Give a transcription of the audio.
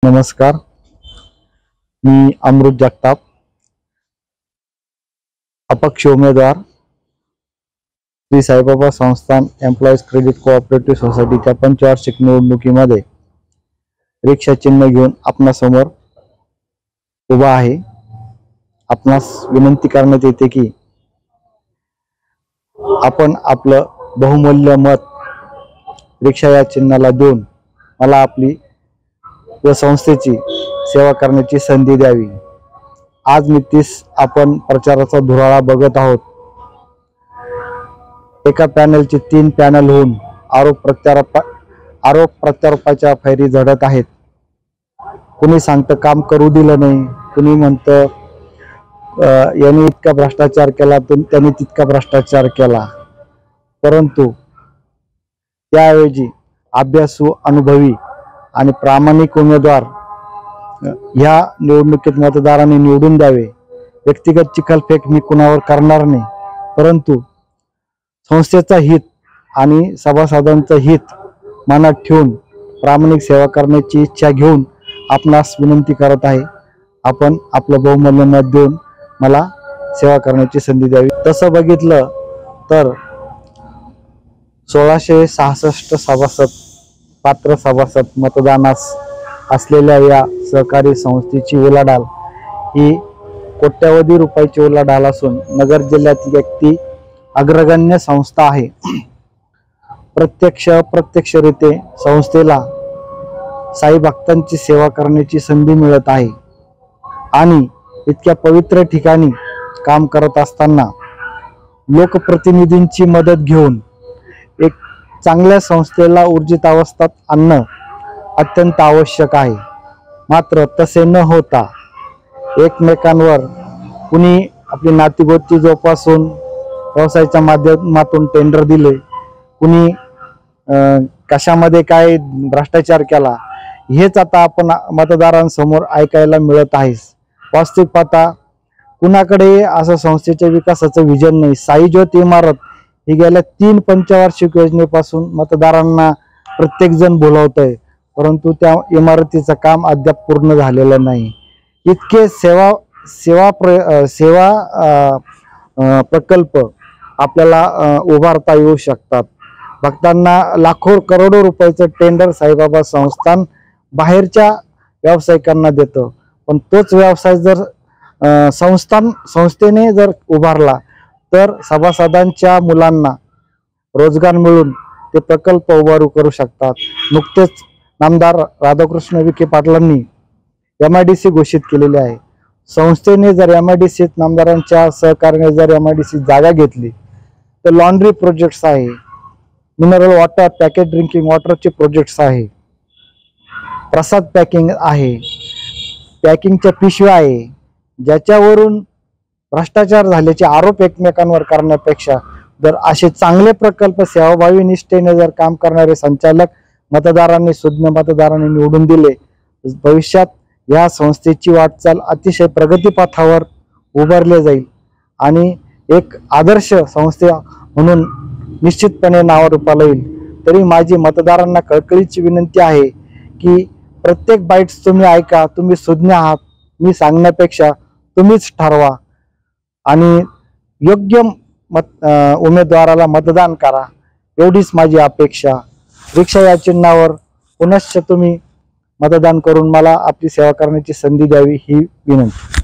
नमस्कार, मी अमृत जगताप, अपक्ष उमेदवार, श्री साईबाबा संस्थान एम्प्लॉईज क्रेडिट कोऑपरेटिव्ह सोसायटीच्या पंचवार्षिक निवडणुकीमध्ये रिक्षा चिन्ह घेऊन आपणासमोर उभा आहे। आपणास विनंती करण्यात येते की आपण आपलं बहुमूल्य मत रिक्षा या चिन्हाला देऊन मला आपली व संस्थेची सेवा करण्याची संधी द्यावी। आज नीतीश आपण प्रचाराचा धुराळा बघत आहोत। एका पॅनलचे 3 पॅनल होऊन आरोप प्रत्यारोपाच्या फैरी झडत आहेत। कुणी सांगतं काम करू दिलं नाही, कुणी म्हणतं यांनी इतका भ्रष्टाचार केला, त्यांनी तितका भ्रष्टाचार केला, परंतु त्याऐवजी अभ्यासू, अनुभवी आणि प्रामाणिक उमेदवार ह्या निवडणुकीत मतदारांनी निवडून द्यावे। व्यक्तिगत चिखलफेक मी कुणावर करणार नाही, परंतु संस्थेचा हित आणि सभासदांचं हित मनात ठेवून प्रामाणिक सेवा करण्याची इच्छा घेऊन आपणास विनंती करत आहे। आपण आपलं बहुमूल्य मत देऊन मला सेवा करण्याची संधी द्यावी। तसं बघितलं तर 1666 सभासद, पात्र सभासद मतदानास असलेल्या या सहकारी संस्थेची उलाढाल ही कोट्यावधी रुपयाची उलाढाल असून नगर जिल्ह्यातील एक ती अग्रगण्य संस्था आहे। प्रत्यक्षरित्या संस्थेला साई भक्तांची सेवा करण्याची संधी मिळत आहे आणि इतक्या पवित्र ठिकाणी काम करत असताना लोकप्रतिनिधींची मदत घेऊन एक चांगल्या संस्थेला ऊर्जित अवस्थेत आणणं अत्यंत आवश्यक आहे। मात्र तसे न होता एकमेकांवर कुणी आपली नातीगोती जोपासून व्यवसायाच्या माध्यमातून टेंडर दिले, कुणी कशामध्ये काय भ्रष्टाचार केला, हेच आता आपण मतदारांसमोर ऐकायला मिळत आहे। वास्तविक पाहता कुणाकडे असं संस्थेच्या विकासाचं विजन नाही। साई ज्योत इमारत ही गेल्या 3 पंचवार्षिक योजनेपासून मतदारांना प्रत्येक जण बोलवतोय, परंतु त्या इमारतीचं काम अद्याप पूर्ण झालेलं नाही। इतके सेवा प्रकल्प आपल्याला उभारता येऊ शकतात। भक्तांना लाखो करोडो रुपयाचं टेंडर साईबाबा संस्थान बाहेरच्या व्यावसायिकांना देतं, पण तोच व्यवसाय जर संस्थेने जर उभारला तर सभासदांच्या मुलांना रोजगार मिळून ते प्रकल्प उभारू करू शकतात। नुकतेच नामदार राधाकृष्ण विखे पाटलांनी MIDC घोषित केलेले आहे। संस्थेने जर MIDC नामदारांच्या सहकार्याने जर MIDC जागा घेतली तर लॉन्ड्री प्रोजेक्ट्स आहे, मिनरल वॉटर, पॅकेट ड्रिंकिंग वॉटरचे प्रोजेक्ट्स आहे, प्रसाद पॅकिंग आहे, पॅकिंगच्या पिशव्या आहे, ज्याच्यावरून भ्रष्टाचार झाल्याचे आरोप एकमेकांवर करण्यापेक्षा जर असे चांगले प्रकल्प सेवाभावी निष्ठेने जर काम करणारे संचालक सुज्ञ मतदारांनी निवडून दिले, भविष्यात या संस्थेची वाटचाल अतिशय प्रगतीपथावर उभारली जाईल आणि एक आदर्श संस्था म्हणून निश्चितपणे नावारूपाला येईल। तरी माझी मतदारांना कळकळीची विनंती आहे की प्रत्येक बाईट्स तुम्ही ऐका, तुम्ही सुज्ञ आहात, मी सांगण्यापेक्षा तुम्हीच ठरवा आणि योग्य उमेदवाराला मतदान करा, एवढीच माझी अपेक्षा। रिक्षा या चिन्हावर पुनश्च तुम्ही मतदान करून मला आपली सेवा करण्याची संधी द्यावी ही विनंती।